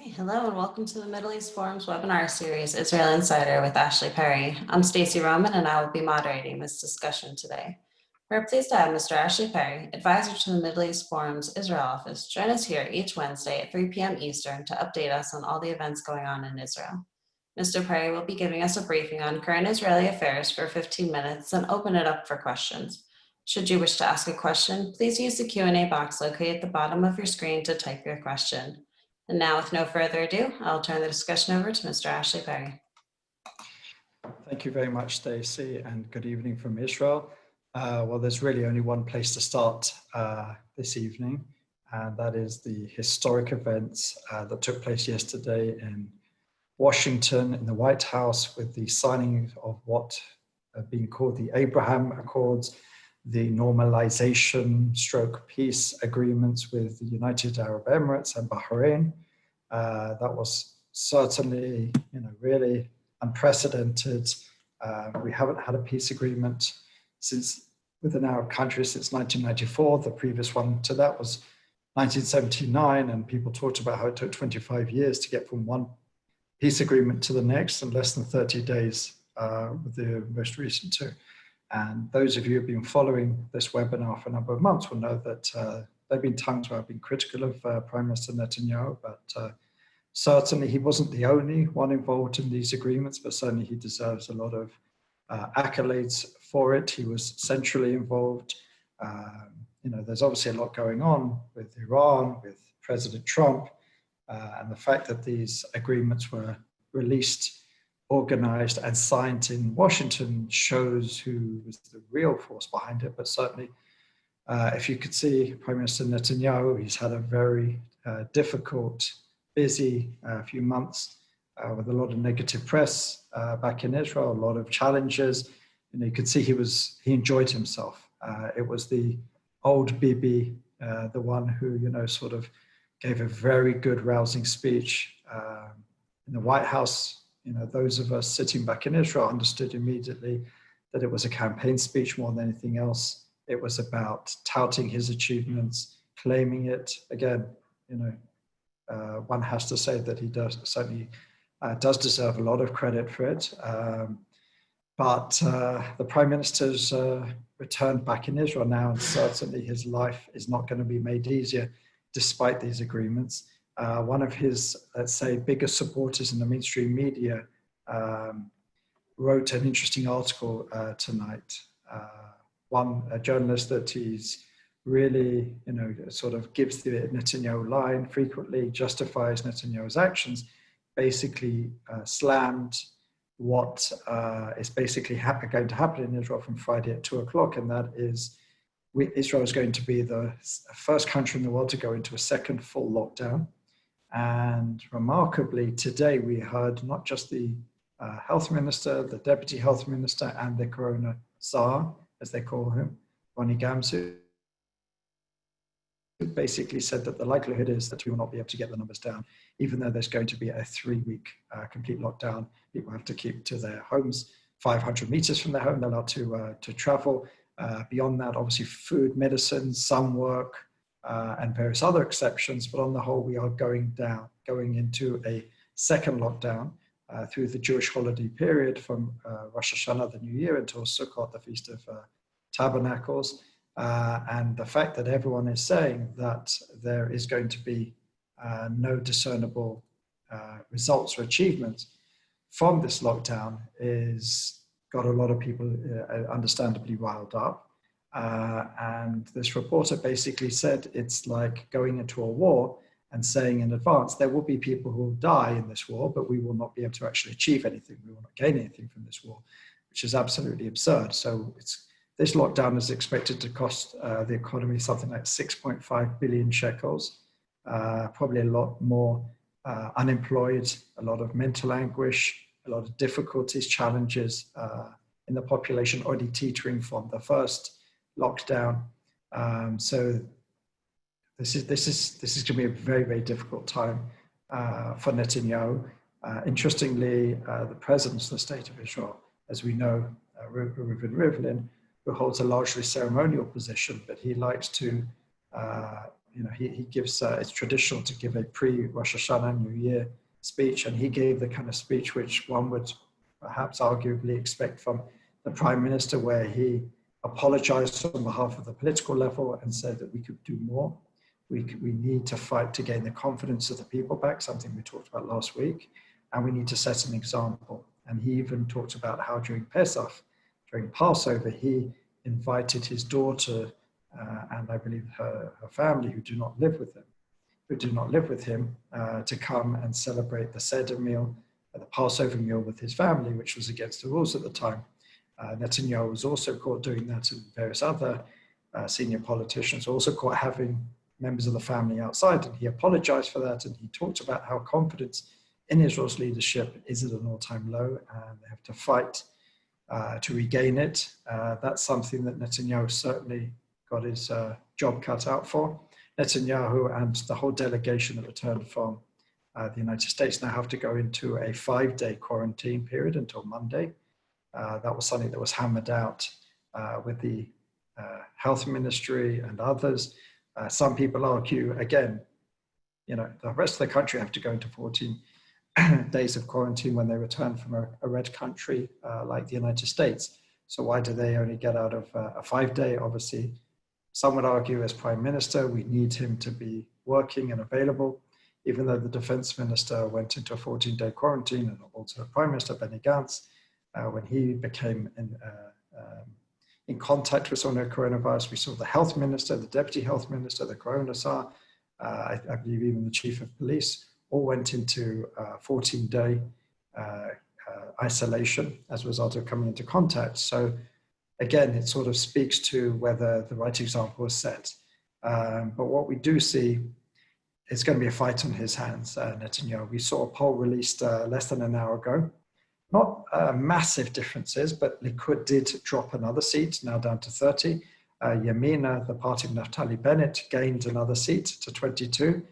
Hello and welcome to the Middle East Forum's webinar series, Israel Insider with Ashley Perry. I'm Stacey Roman and I will be moderating this discussion today. We're pleased to have Mr. Ashley Perry, advisor to the Middle East Forum's Israel office, join us here each Wednesday at 3 p.m. Eastern to update us on all the events going on in Israel. Mr. Perry will be giving us a briefing on current Israeli affairs for 15 minutes and open it up for questions. Should you wish to ask a question, please use the Q&A box located at the bottom of your screen to type your question. And now, with no further ado, I'll turn the discussion over to Mr. Ashley Perry. Thank you very much, Stacey, and good evening from Israel. Well, there's really only one place to start this evening, and that is the historic events that took place yesterday in Washington, in the White House, with the signing of what have been called the Abraham Accords, the normalization stroke peace agreements with the United Arab Emirates and Bahrain. That was certainly, really unprecedented. We haven't had a peace agreement with an Arab country since 1994. The previous one to that was 1979, and people talked about how it took 25 years to get from one peace agreement to the next, and less than 30 days with the most recent two. And those of you who've been following this webinar for a number of months will know that there have been times where I've been critical of Prime Minister Netanyahu, but certainly he wasn't the only one involved in these agreements, but certainly he deserves a lot of accolades for it. He was centrally involved. There's obviously a lot going on with Iran, with President Trump, and the fact that these agreements were released, organized and signed in Washington shows who was the real force behind it. But certainly, if you could see Prime Minister Netanyahu, he's had a very difficult, busy few months with a lot of negative press back in Israel, a lot of challenges. You could see he enjoyed himself. It was the old Bibi, the one who, sort of gave a very good rousing speech in the White House. Those of us sitting back in Israel understood immediately that it was a campaign speech more than anything else. It was about touting his achievements, claiming it. Again, one has to say that he certainly does deserve a lot of credit for it. But the Prime Minister's returned back in Israel now, and certainly his life is not going to be made easier despite these agreements. One of his, let's say, biggest supporters in the mainstream media wrote an interesting article tonight. A journalist that he's really, sort of gives the Netanyahu line frequently, justifies Netanyahu's actions, basically slammed what is basically going to happen in Israel from Friday at 2:00, and that is Israel is going to be the first country in the world to go into a second full lockdown. And remarkably, today we heard not just the health minister, the deputy health minister, and the corona czar, as they call him, Ronnie Gamzu, basically said that the likelihood is that we will not be able to get the numbers down, even though there's going to be a 3-week complete lockdown. People have to keep to their homes, 500 meters from their home. They're allowed to travel. Beyond that, obviously, food, medicine, some work, and various other exceptions, but on the whole, we are going into a second lockdown through the Jewish holiday period from Rosh Hashanah, the New Year, until Sukkot, the Feast of Tabernacles. And the fact that everyone is saying that there is going to be no discernible results or achievements from this lockdown is got a lot of people understandably riled up. And this reporter basically said it's like going into a war and saying in advance, there will be people who will die in this war, but we will not be able to actually achieve anything. We will not gain anything from this war, which is absolutely absurd. So this lockdown is expected to cost the economy something like 6.5 billion shekels, probably a lot more unemployed, a lot of mental anguish, a lot of difficulties, challenges in the population already teetering from the first lockdown. So this is going to be a very, very difficult time for Netanyahu. Interestingly, the president of the State of Israel, as we know, Reuven Rivlin, who holds a largely ceremonial position, but he likes to he gives, it's traditional to give a pre-Rosh Hashanah New Year speech, and he gave the kind of speech which one would perhaps arguably expect from the Prime Minister, where he apologized on behalf of the political level and said that we could do more. We need to fight to gain the confidence of the people back, something we talked about last week, and we need to set an example. And he even talked about how during Pesach, during Passover, he invited his daughter and I believe her family, who do not live with him, to come and celebrate the Seder meal, the Passover meal with his family, which was against the rules at the time. Netanyahu was also caught doing that, and various other senior politicians were also caught having members of the family outside, and he apologized for that, and he talked about how confidence in Israel's leadership is at an all-time low, and they have to fight to regain it. That's something that Netanyahu certainly got his job cut out for. Netanyahu and the whole delegation that returned from the United States now have to go into a 5-day quarantine period until Monday. That was something that was hammered out with the health ministry and others. Some people argue, again, the rest of the country have to go into 14 days of quarantine when they return from a red country like the United States. So why do they only get out of a 5-day? Obviously, some would argue as Prime Minister, we need him to be working and available, even though the Defense Minister went into a 14-day quarantine, and also Prime Minister Benny Gantz, when he became in contact with someone with coronavirus. We saw the Health Minister, the Deputy Health Minister, the Corona Czar, I believe even the Chief of Police, all went into 14-day isolation as a result of coming into contact. So again, it sort of speaks to whether the right example was set. But what we do see is going to be a fight on his hands, Netanyahu. We saw a poll released less than an hour ago. Not massive differences, but Likud did drop another seat, now down to 30. Yamina, the party of Naftali Bennett, gained another seat to 22.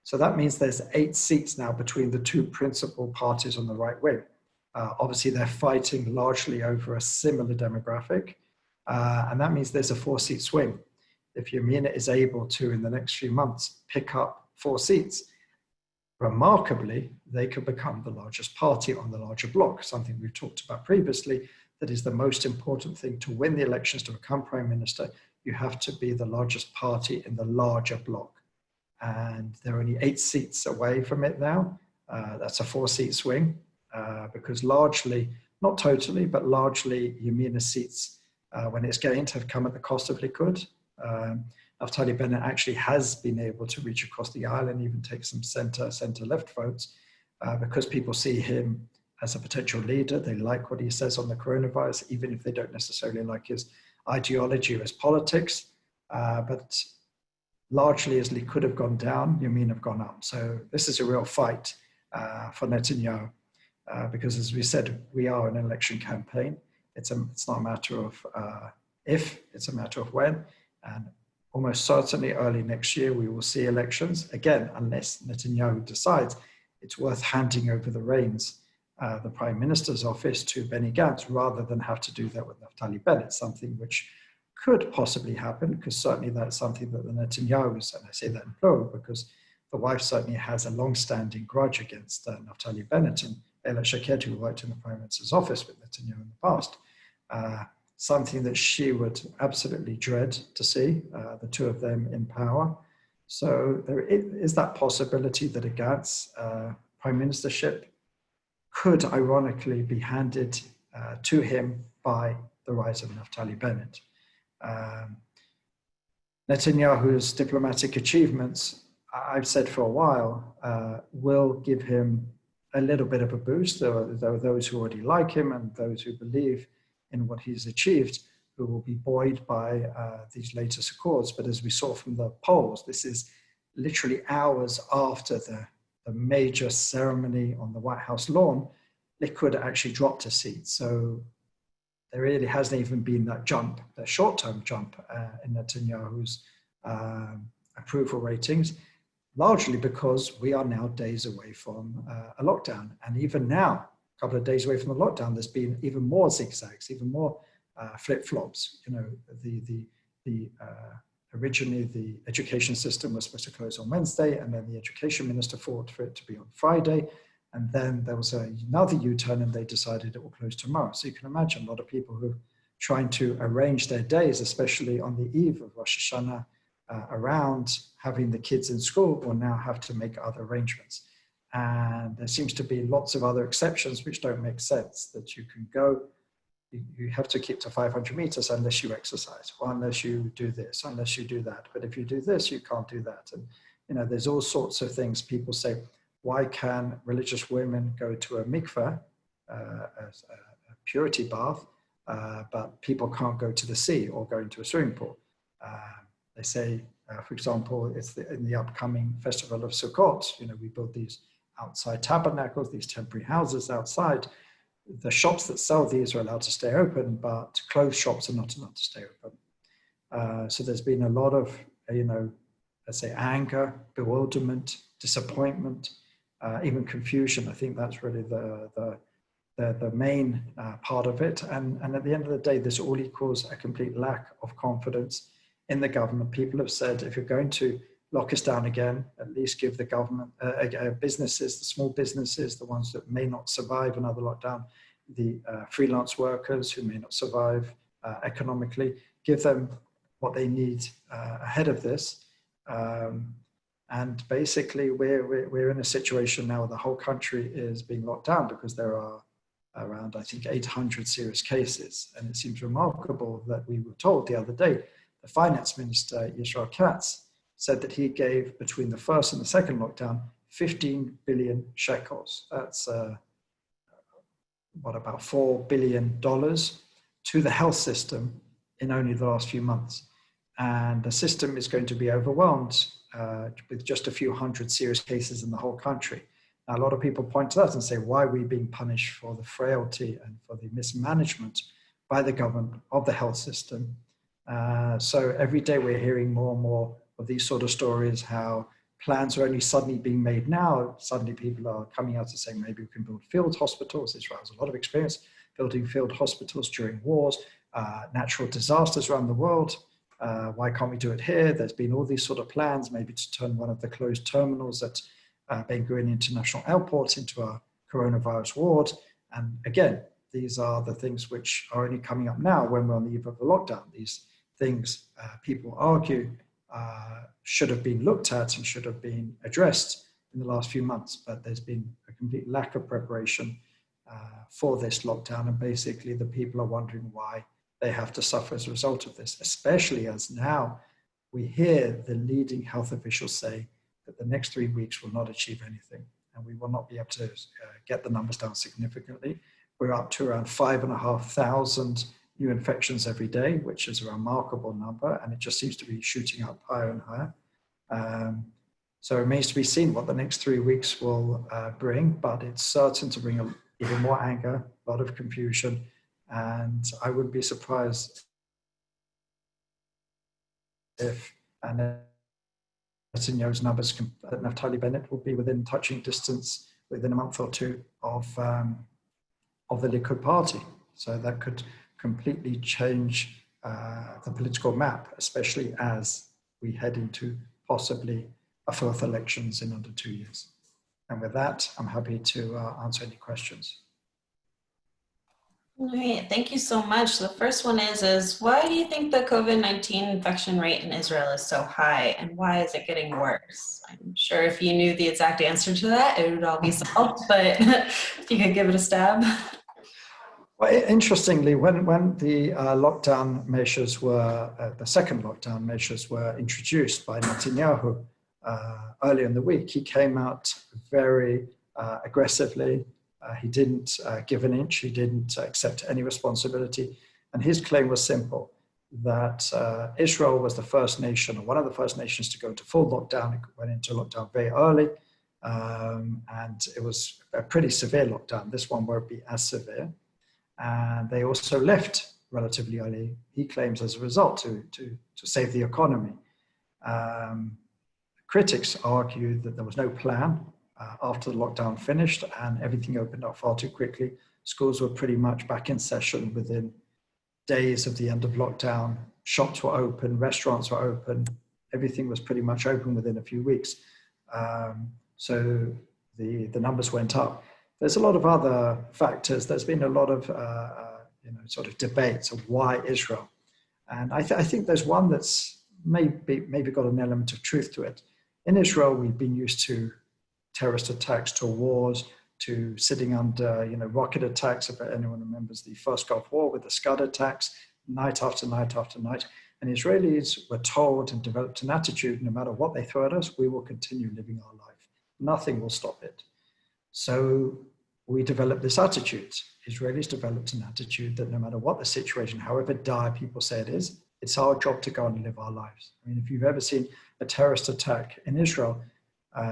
So that means there's 8 seats now between the two principal parties on the right wing. Obviously, they're fighting largely over a similar demographic, and that means there's a 4-seat swing. If Yamina is able to, in the next few months, pick up 4 seats, remarkably, they could become the largest party on the larger bloc, something we've talked about previously. That is the most important thing to win the elections, to become Prime Minister. You have to be the largest party in the larger bloc. And they're only 8 seats away from it now. That's a 4-seat swing, because largely, not totally, but largely Yamina seats, when it's gained, have come at the cost of Likud. Naftali Bennett actually has been able to reach across the aisle and even take some center-left votes, because people see him as a potential leader. They like what he says on the coronavirus, even if they don't necessarily like his ideology or his politics. But largely, as Likud have gone down, Yamina have gone up. So this is a real fight for Netanyahu, because as we said, we are an election campaign. It's not a matter of if, it's a matter of when. And almost certainly early next year, we will see elections. Again, unless Netanyahu decides it's worth handing over the reins, the Prime Minister's office, to Benny Gantz, rather than have to do that with Naftali Bennett, something which could possibly happen, because certainly that's something that the Netanyahus, and I say that in plural because the wife certainly has a long-standing grudge against Naftali Bennett and Eila Shaked, who worked in the Prime Minister's office with Netanyahu in the past. Something that she would absolutely dread to see, the two of them in power. So there is that possibility that a Gantz Prime Ministership could ironically be handed to him by the rise of Naftali Bennett. Netanyahu's diplomatic achievements, I've said for a while, will give him a little bit of a boost. There are those who already like him and those who believe in what he's achieved, who will be buoyed by these latest accords. But as we saw from the polls, this is literally hours after the major ceremony on the White House lawn. Likud actually dropped a seat. So there really hasn't even been that jump, that short-term jump in Netanyahu's approval ratings, largely because we are now days away from a lockdown. And even now, a couple of days away from the lockdown, there's been even more zigzags, even more flip-flops. You know, the Originally, the education system was supposed to close on Wednesday, and then the education minister fought for it to be on Friday. And then there was another U-turn, and they decided it will close tomorrow. So you can imagine a lot of people who are trying to arrange their days, especially on the eve of Rosh Hashanah, around having the kids in school, will now have to make other arrangements. And there seems to be lots of other exceptions which don't make sense, that you can go, you have to keep to 500 meters unless you exercise, or unless you do this, unless you do that. But if you do this, you can't do that. And, you know, there's all sorts of things. People say, why can religious women go to a mikveh, as a purity bath, but people can't go to the sea or go into a swimming pool? They say, for example, in the upcoming festival of Sukkot, you know, we build these outside tabernacles, these temporary houses outside. The shops that sell these are allowed to stay open, but clothes shops are not allowed to stay open. So there's been a lot of, you know, let's say anger, bewilderment, disappointment, even confusion. I think that's really the main part of it. And at the end of the day, this all equals a complete lack of confidence in the government. People have said, if you're going to lock us down again, at least give the government, businesses, the small businesses, the ones that may not survive another lockdown, the freelance workers who may not survive economically, give them what they need ahead of this. And basically, we're in a situation now where the whole country is being locked down because there are around, I think, 800 serious cases. And it seems remarkable that we were told the other day, the finance minister, Yisrael Katz, said that he gave, between the first and the second lockdown, 15 billion shekels. That's about $4 billion to the health system in only the last few months. And the system is going to be overwhelmed with just a few hundred serious cases in the whole country. Now, a lot of people point to that and say, why are we being punished for the frailty and for the mismanagement by the government of the health system? So every day we're hearing more and more of these sort of stories, how plans are only suddenly being made now. Suddenly people are coming out and saying, maybe we can build field hospitals. Israel has a lot of experience building field hospitals during wars, natural disasters around the world. Why can't we do it here? There's been all these sort of plans, maybe to turn one of the closed terminals at Ben Gurion International Airport into a coronavirus ward. And again, these are the things which are only coming up now when we're on the eve of the lockdown. These things people argue should have been looked at and should have been addressed in the last few months, but there's been a complete lack of preparation for this lockdown, and basically the people are wondering why they have to suffer as a result of this, especially as now we hear the leading health officials say that the next 3 weeks will not achieve anything, and we will not be able to get the numbers down significantly. We're up to around 5,500 new infections every day, which is a remarkable number, and it just seems to be shooting up higher and higher. So it remains to be seen what the next 3 weeks will bring, but it's certain to bring even more anger, a lot of confusion, and I wouldn't be surprised if Netanyahu's numbers, that Naftali Bennett will be within touching distance within a month or two of the Likud party. So that could completely change the political map, especially as we head into possibly a fourth elections in under 2 years. And with that, I'm happy to answer any questions. All right, thank you so much. The first one is why do you think the COVID-19 infection rate in Israel is so high, and why is it getting worse? I'm sure if you knew the exact answer to that, it would all be solved, but if you could give it a stab. Well, interestingly, when the lockdown measures were, the second lockdown measures were introduced by Netanyahu earlier in the week, he came out very aggressively. He didn't give an inch. He didn't accept any responsibility. And his claim was simple, that Israel was the first nation, or one of the first nations to go into full lockdown. It went into lockdown very early. And it was a pretty severe lockdown. This one won't be as severe. And they also left relatively early, he claims, as a result to save the economy. Critics argued that there was no plan after the lockdown finished and everything opened up far too quickly. Schools were pretty much back in session within days of the end of lockdown. shops were open, restaurants were open, everything was pretty much open within a few weeks. So the numbers went up. There's a lot of other factors. There's been a lot of sort of debates of why Israel. And I think there's one that's maybe got an element of truth to it. In Israel, we've been used to terrorist attacks, to wars, to sitting under rocket attacks. If anyone remembers the first Gulf War with the Scud attacks, night after night after night. And Israelis were told and developed an attitude, no matter what they throw at us, we will continue living our life. Nothing will stop it. So we developed this attitude. Israelis developed an attitude that no matter what the situation, however dire people say it is, it's our job to go and live our lives. I mean, if you've ever seen a terrorist attack in Israel,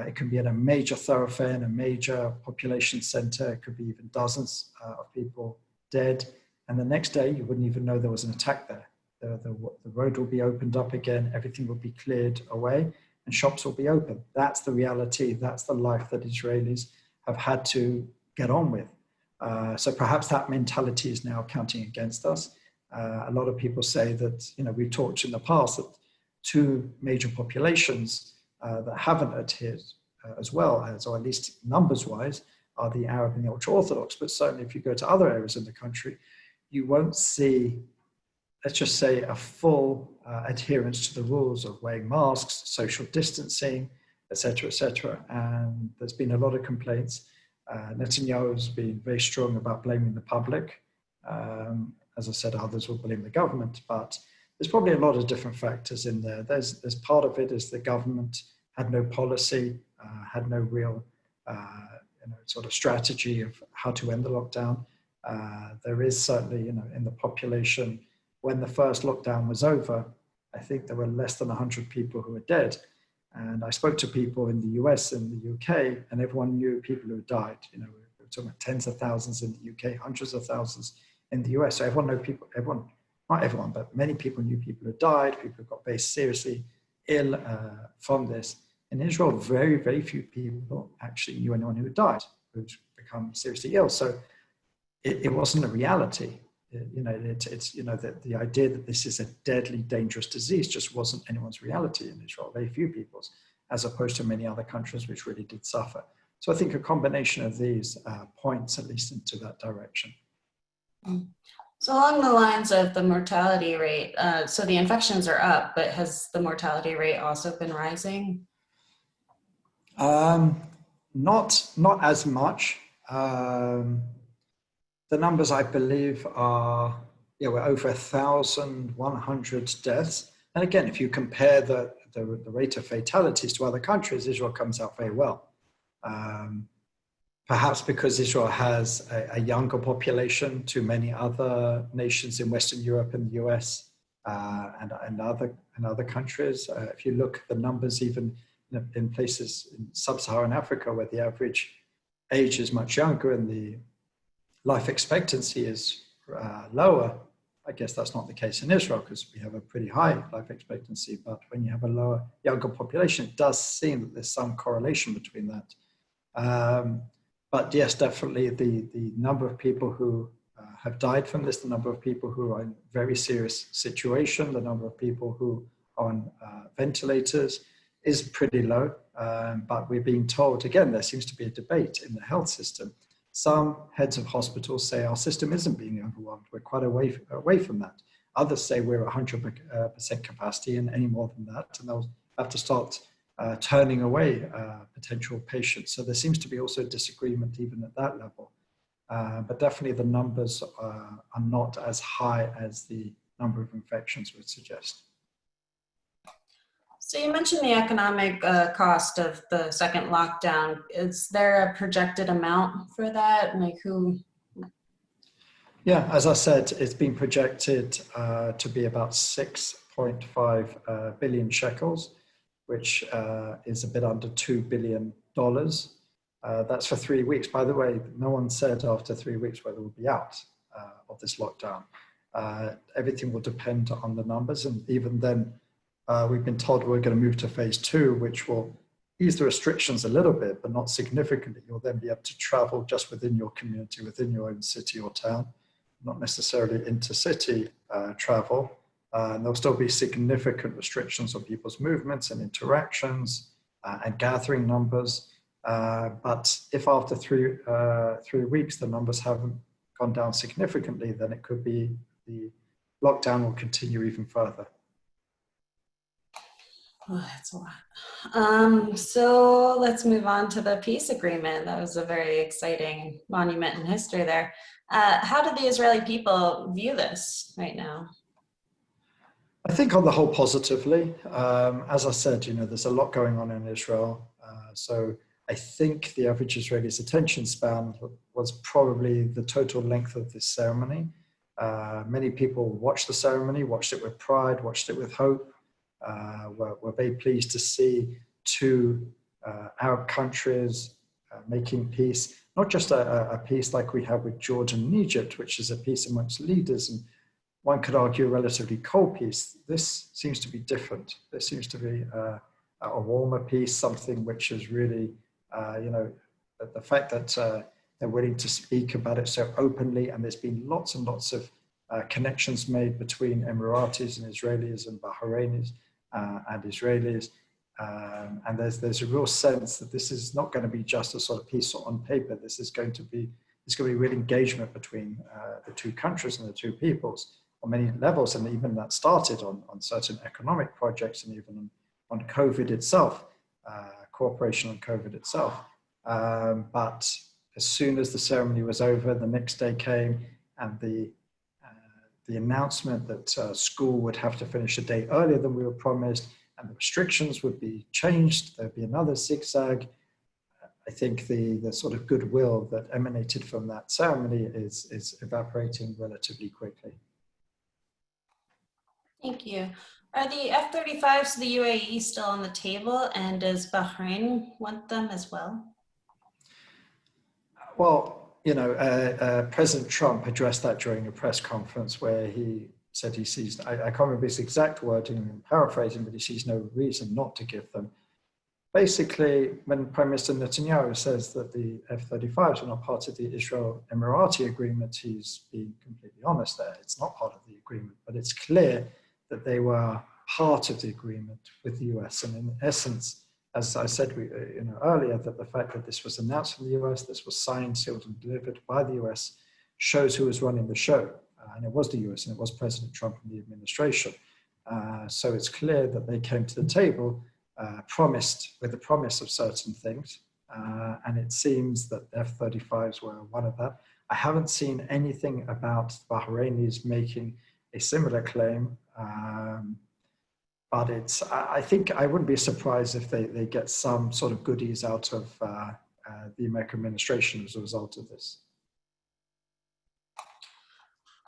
it can be at a major thoroughfare in a major population center. It could be even dozens of people dead. And the next day, you wouldn't even know there was an attack there. The road will be opened up again. Everything will be cleared away and shops will be open. That's the reality. That's the life that Israelis have had to get on with. So perhaps that mentality is now counting against us. A lot of people say that, we've talked in the past that two major populations that haven't adhered as well as, or at least numbers-wise, are the Arab and the ultra-Orthodox. But certainly if you go to other areas in the country, you won't see, let's just say, a full adherence to the rules of wearing masks, social distancing, etc., etc. And there's been a lot of complaints. Netanyahu has been very strong about blaming the public. As I said, others will blame the government, but there's probably a lot of different factors in there. There's part of it is the government had no policy, had no real sort of strategy of how to end the lockdown. There is certainly, in the population, when the first lockdown was over, I think there were less than 100 people who were dead. And I spoke to people in the US and the UK, and everyone knew people who died. We were talking about tens of thousands in the UK, hundreds of thousands in the US. So everyone knew people, not everyone, but many people knew people who died, people who got very seriously ill from this. In Israel, very, very few people actually knew anyone who died, who'd become seriously ill. So it wasn't a reality. The idea that this is a deadly, dangerous disease just wasn't anyone's reality in Israel, very few people's, as opposed to many other countries which really did suffer. So I think a combination of these points at least into that direction. So along the lines of the mortality rate, so the infections are up, but has the mortality rate also been rising? Not as much. The numbers, I believe, are, we're over 1,100 deaths. And again, if you compare the rate of fatalities to other countries, Israel comes out very well. Perhaps because Israel has a younger population to many other nations in Western Europe and the US and other countries. If you look at the numbers, even in places in sub-Saharan Africa, where the average age is much younger and the life expectancy is lower, I guess that's not the case in Israel because we have a pretty high life expectancy. But when you have a younger population, it does seem that there's some correlation between that. But yes, definitely the number of people who have died from this, the number of people who are in very serious situation, the number of people who are on ventilators is pretty low. But we're being told, again, there seems to be a debate in the health system. Some heads of hospitals say our system isn't being overwhelmed. We're quite away from that. Others say we're 100% capacity and any more than that, and they'll have to start turning away potential patients. So there seems to be also a disagreement even at that level. But definitely the numbers are not as high as the number of infections would suggest. So you mentioned the economic cost of the second lockdown. Is there a projected amount for that? Like who? Yeah, as I said, it's been projected to be about 6.5 billion shekels, which is a bit under $2 billion. That's for 3 weeks. By the way, no one said after 3 weeks whether we'll be out of this lockdown. Everything will depend on the numbers. And even then, we've been told we're going to move to phase 2, which will ease the restrictions a little bit, but not significantly. You'll then be able to travel just within your community, within your own city or town, not necessarily intercity travel. And there'll still be significant restrictions on people's movements and interactions and gathering numbers. But if after 3 weeks the numbers haven't gone down significantly, then it could be the lockdown will continue even further. Oh, that's a lot. So let's move on to the peace agreement. That was a very exciting monument in history there. How do the Israeli people view this right now? I think on the whole positively. As I said, there's a lot going on in Israel. So I think the average Israeli's attention span was probably the total length of this ceremony. Many people watched the ceremony, watched it with pride, watched it with hope. We're very pleased to see two Arab countries making peace, not just a peace like we have with Jordan and Egypt, which is a peace amongst leaders, and one could argue a relatively cold peace. This seems to be different. There seems to be a warmer peace, something which is really, the fact that they're willing to speak about it so openly, and there's been lots and lots of connections made between Emiratis and Israelis and Bahrainis and Israelis. And there's a real sense that this is not going to be just a sort of peace on paper. There's going to be real engagement between the two countries and the two peoples on many levels. And even that started on certain economic projects and even on COVID itself, cooperation on COVID itself. But as soon as the ceremony was over, the next day came, and the announcement that school would have to finish a day earlier than we were promised, and the restrictions would be changed. There'd be another zigzag. I think the sort of goodwill that emanated from that ceremony is evaporating relatively quickly. Thank you. Are the F-35s of the UAE still on the table, and does Bahrain want them as well? Well, President Trump addressed that during a press conference where he said he sees, I can't remember his exact wording, I'm paraphrasing, but he sees no reason not to give them. Basically, when Prime Minister Netanyahu says that the F-35s are not part of the Israel-Emirati agreement, he's being completely honest there. It's not part of the agreement, but it's clear that they were part of the agreement with the US. And in essence, as I said earlier, that the fact that this was announced from the US, this was signed, sealed, and delivered by the US, shows who was running the show. And it was the US, and it was President Trump and the administration. So it's clear that they came to the table with the promise of certain things. And it seems that F-35s were one of that. I haven't seen anything about Bahrainis making a similar claim. But I think I wouldn't be surprised if they get some sort of goodies out of the American administration as a result of this.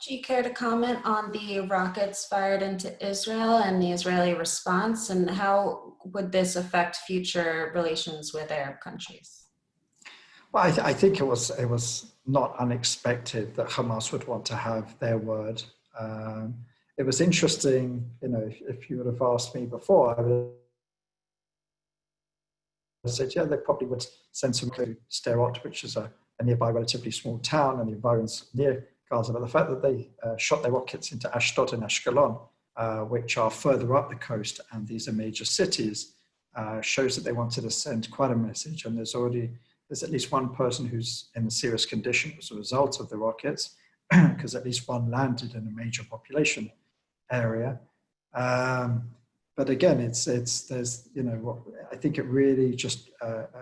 Do you care to comment on the rockets fired into Israel and the Israeli response, and how would this affect future relations with Arab countries? Well, I think it was not unexpected that Hamas would want to have their word. It was interesting, if you would have asked me before, I would have said, yeah, they probably would send some to Sderot, which is a nearby relatively small town, and the environments near Gaza. But the fact that they shot their rockets into Ashdod and Ashkelon, which are further up the coast, and these are major cities, shows that they wanted to send quite a message. And there's at least one person who's in a serious condition as a result of the rockets, because at least one landed in a major population area. But again, I think it really just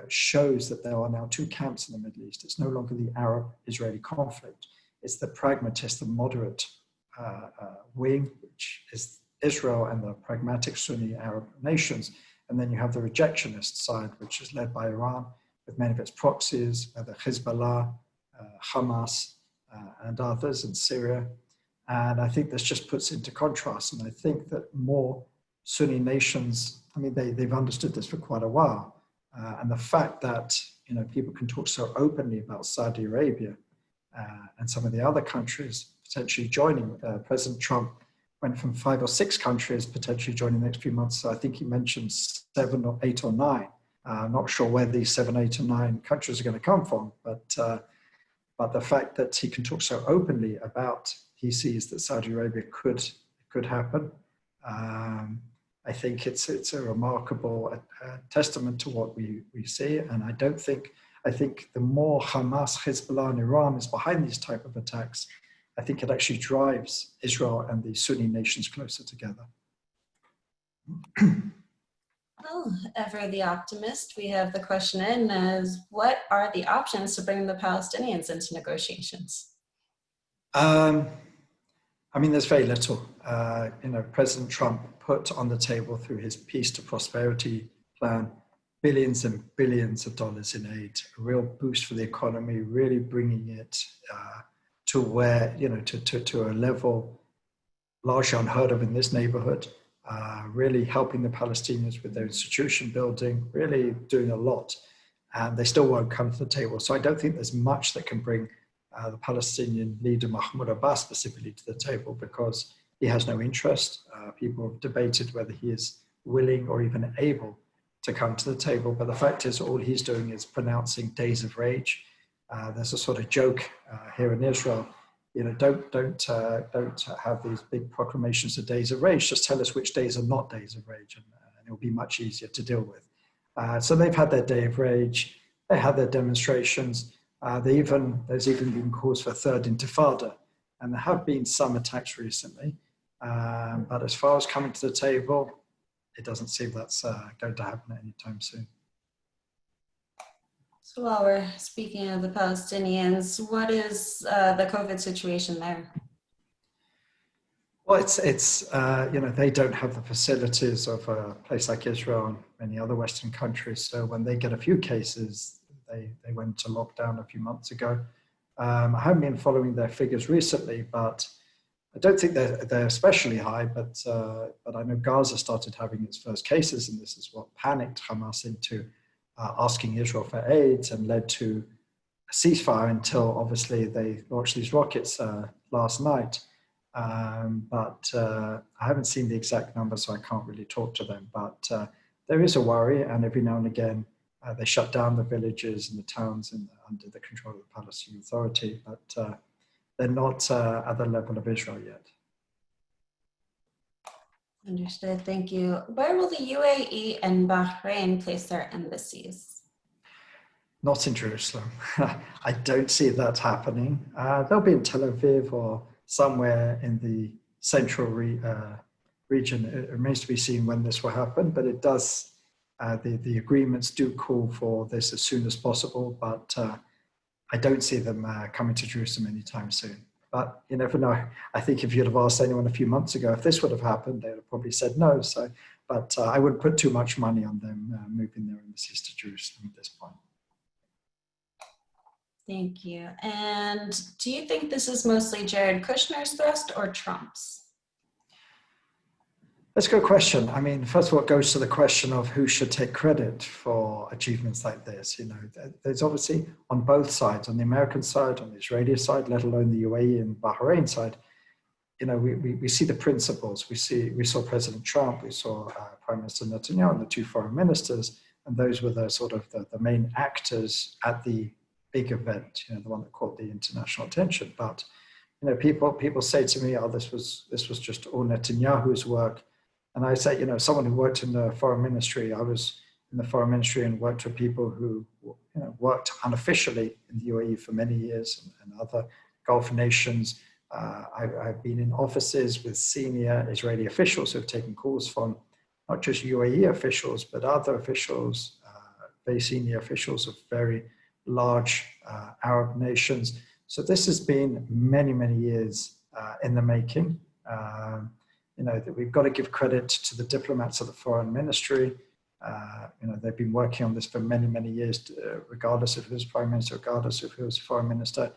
shows that there are now two camps in the Middle East. It's no longer the Arab-Israeli conflict. It's the pragmatist, the moderate wing, which is Israel and the pragmatic Sunni Arab nations. And then you have the rejectionist side, which is led by Iran, with many of its proxies, the Hezbollah, Hamas, and others in Syria. And I think this just puts into contrast. And I think that more Sunni nations, they've understood this for quite a while. And the fact that, people can talk so openly about Saudi Arabia and some of the other countries potentially joining. President Trump went from 5 or 6 countries potentially joining the next few months. So I think he mentioned 7 or 8 or 9. I'm not sure where these 7, 8 or 9 countries are going to come from, but the fact that he can talk so openly about, he sees that Saudi Arabia could could happen. I think it's a remarkable testament to what we see, and I think the more Hamas, Hezbollah, and Iran is behind these type of attacks, I think it actually drives Israel and the Sunni nations closer together. Oh, ever the optimist, we have the question in as, what are the options to bring the Palestinians into negotiations? I mean, there's very little. President Trump put on the table through his Peace to Prosperity plan billions and billions of dollars in aid, a real boost for the economy, really bringing it to where, to a level largely unheard of in this neighborhood, really helping the Palestinians with their institution building, really doing a lot. And they still won't come to the table. So I don't think there's much that can bring the Palestinian leader Mahmoud Abbas specifically to the table, because he has no interest. People have debated whether he is willing or even able to come to the table. But the fact is, all he's doing is pronouncing days of rage. There's a sort of joke here in Israel, don't have these big proclamations of days of rage. Just tell us which days are not days of rage, and it'll be much easier to deal with. So they've had their day of rage. They had their demonstrations. There's even been calls for a third intifada, and there have been some attacks recently. But as far as coming to the table, it doesn't seem that's going to happen anytime soon. So while we're speaking of the Palestinians, what is the COVID situation there? Well, it's they don't have the facilities of a place like Israel and many other Western countries. So when they get a few cases, they went to lockdown a few months ago. I haven't been following their figures recently, but I don't think they're especially high. But I know Gaza started having its first cases, and this is what panicked Hamas into asking Israel for aid and led to a ceasefire until obviously they launched these rockets last night. But I haven't seen the exact numbers, so I can't really talk to them. But there is a worry, and every now and again, they shut down the villages and the towns under the control of the Palestinian Authority, but they're not at the level of Israel yet. Understood, thank you. Where will the UAE and Bahrain place their embassies? Not in Jerusalem. I don't see that happening. They'll be in Tel Aviv or somewhere in the central region. It remains to be seen when this will happen, but it does. The agreements do call for this as soon as possible, but I don't see them coming to Jerusalem anytime soon. But you never know. I think if you'd have asked anyone a few months ago if this would have happened, they would have probably said no. So, but I wouldn't put too much money on them moving their embassies to Jerusalem at this point. Thank you. And do you think this is mostly Jared Kushner's thrust or Trump's? That's a good question. I mean, first of all, it goes to the question of who should take credit for achievements like this. There's obviously on both sides, on the American side, on the Israeli side, let alone the UAE and Bahrain side. We see the principles. We saw President Trump, we saw Prime Minister Netanyahu, and the two foreign ministers, and those were the sort of the main actors at the big event. The one that caught the international attention. But people say to me, "Oh, this was just all Netanyahu's work." And I say, someone who worked in the foreign ministry, I was in the foreign ministry and worked with people who, worked unofficially in the UAE for many years and other Gulf nations. I've been in offices with senior Israeli officials who have taken calls from not just UAE officials, but other officials, very senior officials of very large Arab nations. So this has been many, many years in the making. That we've got to give credit to the diplomats of the foreign ministry. They've been working on this for many, many years, regardless of who's prime minister, regardless of who's foreign minister.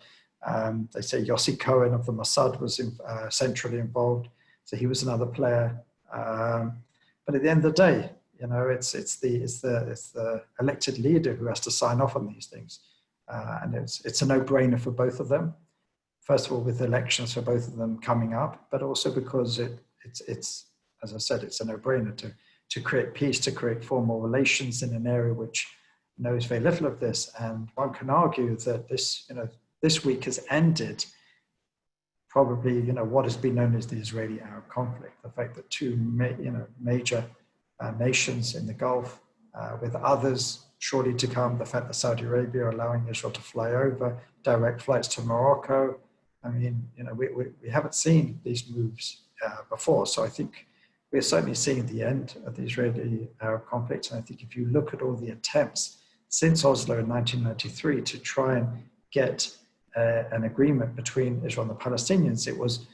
They say Yossi Cohen of the Mossad was centrally involved, so he was another player. But at the end of the day, it's the elected leader who has to sign off on these things, and it's a no-brainer for both of them. First of all, with elections for both of them coming up, but also because it's as I said, it's a no-brainer to create peace, to create formal relations in an area which knows very little of this. And one can argue that this week has ended probably, what has been known as the Israeli-Arab conflict, the fact that two major nations in the Gulf, with others shortly to come, the fact that Saudi Arabia allowing Israel to fly over, direct flights to Morocco. I mean, we haven't seen these moves before. So I think we're certainly seeing the end of the Israeli-Arab conflict. And I think if you look at all the attempts since Oslo in 1993 to try and get an agreement between Israel and the Palestinians, it was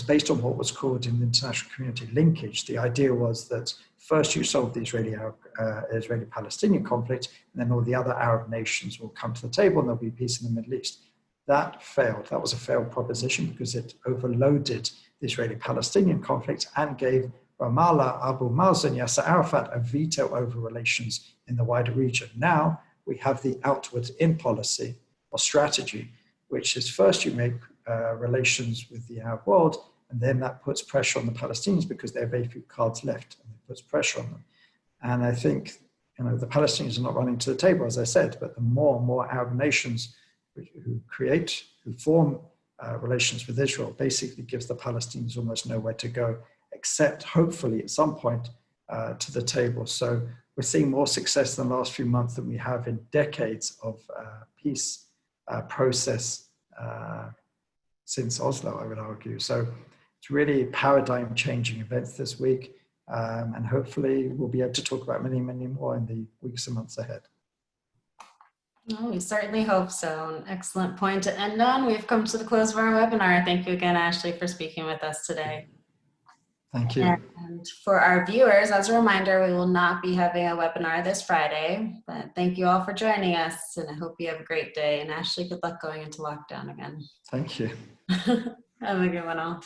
based on what was called in the international community linkage. The idea was that first you solve the Israeli-Palestinian conflict, and then all the other Arab nations will come to the table and there'll be peace in the Middle East. That failed. That was a failed proposition because it overloaded the Israeli-Palestinian conflict and gave Ramallah, Abu Mazen, Yasser Arafat a veto over relations in the wider region. Now we have the outward-in policy or strategy, which is first you make relations with the Arab world, and then that puts pressure on the Palestinians because there are very few cards left, and it puts pressure on them. And I think the Palestinians are not running to the table, as I said, but the more and more Arab nations who form relations with Israel basically gives the Palestinians almost nowhere to go, except hopefully at some point to the table. So we're seeing more success in the last few months than we have in decades of peace process since Oslo, I would argue. So it's really paradigm-changing events this week, and hopefully we'll be able to talk about many, many more in the weeks and months ahead. Well, we certainly hope so. An excellent point to end on. We've come to the close of our webinar. Thank you again, Ashley, for speaking with us today. Thank you. And for our viewers, as a reminder, we will not be having a webinar this Friday, but thank you all for joining us, and I hope you have a great day. And Ashley, good luck going into lockdown again. Thank you. Have a good one all.